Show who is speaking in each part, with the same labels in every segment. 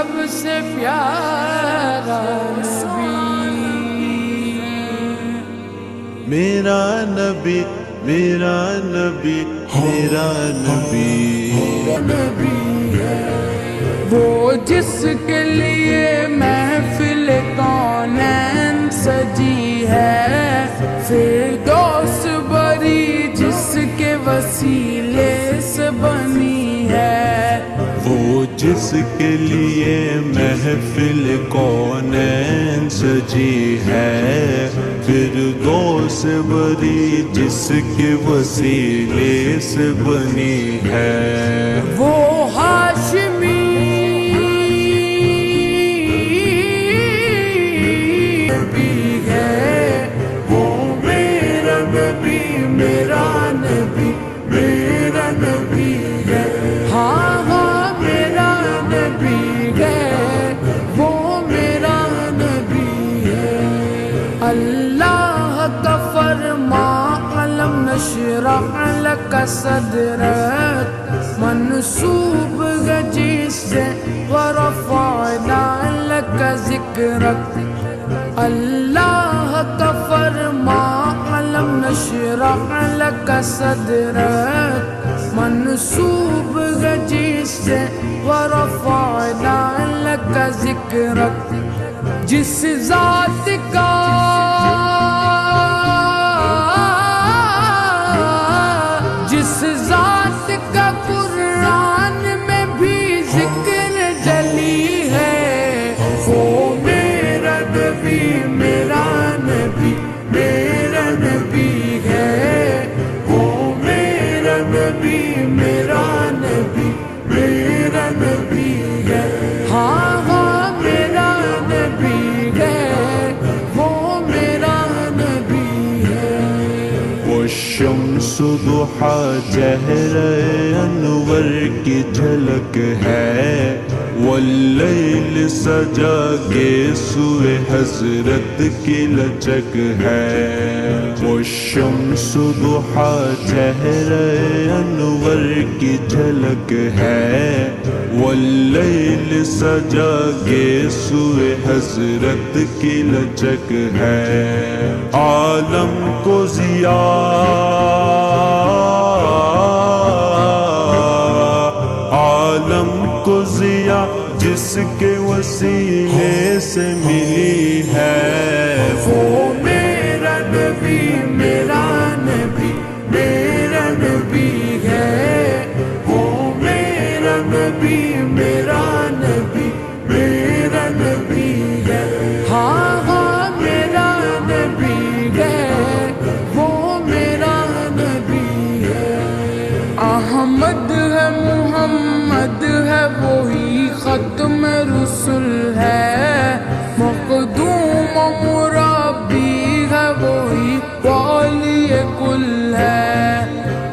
Speaker 1: سب سے پیارا نبی،
Speaker 2: میرا نبی میرا نبی میرا نبی،
Speaker 1: نبی ہے وہ جس کے لیے محفل کونین سجی ہے، فردوس بری جس کے وسیلے سے بنی ہے،
Speaker 2: وہ جس کے لیے محفل کونین سجی ہے، فردوس بری جس کے وسیلے سے بنی ہے،
Speaker 1: وہ ہاشمی نبی ہے، وہ میرا نبی میرا نبی میرا نبی ہے، ہاں ہاں میرا نبی ہے، وہ میرا نبی ہے، اللہ کا فرما علم نشرح لک صدرک منصوب ہے جس سے ورفعنا لک ذکرک، اللہ کا فرما علم نشرح لک صدرک منصوب ہے جس سے ورفعنا لک ذکرک، جس ذات کا قرآن میں بھی ذکر جلی ہے، وہ میرا نبی میرا نبی میرا نبی ہے، وہ میرا نبی میرا نبی میرا نبی ہے، ہاں ہاں میرا نبی ہے، وہ میرا نبی ہے،
Speaker 2: وہ شمس ضحیٰ چہرہ انور کی جھلک ہے، واللیل سجا کے سوئے حضرت کی لچک ہے، وہ شمس ضحیٰ چہرہ انور کی جھلک ہے، واللیل سجا کے سوئے حضرت کی لچک ہے، عالم کو عالم کو ضیا جس کے وسیلے سے ملی ہے،
Speaker 1: وہ میرا نبی میرا نبی میرا نبی ہے، وہ میرا نبی میرا نبی میرا نبی ہے، ہاں ہاں میرا نبی ہے، وہ میرا نبی ہے، احمد ہے محمد ہے وہی ختم رسول ہے، مقدوم و مربی ہے وہی والی کل ہے،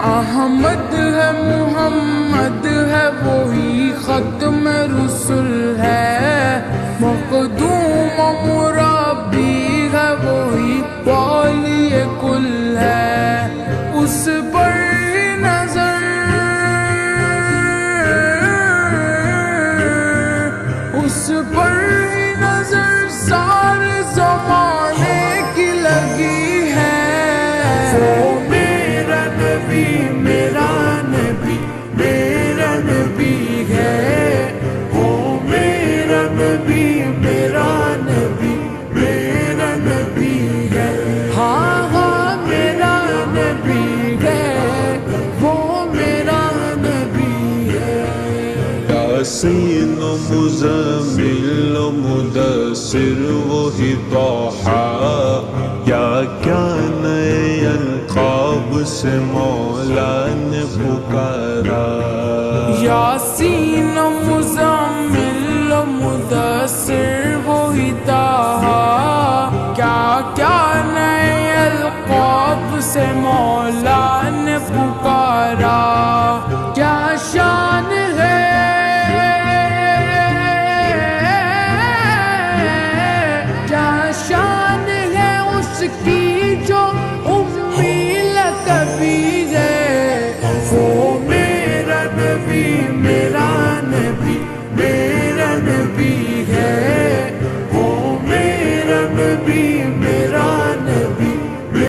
Speaker 1: احمد ہے محمد ہے وہی ختم رسول ہے، مقدوم و مربی ہے وہی والی کل ہے، اس پر نظر اس پر نظر سارے زمانے کی لگی ہے، وہ میرا نبی میرا نبی میرا نبی ہے، وہ میرا نبی میرا نبی میرا نبی ہے، ہاں ہاں میرا نبی ہے، وہ میرا نبی ہے،
Speaker 2: یاسین و مزمل و مدثر وہی طٰہٰ، کیا نئے القاب سے مولا نے پکارا،
Speaker 1: یاسین و مزمل و مدثر وہی طٰہٰ، کیا نئے القاب سے مولا نے پکارا،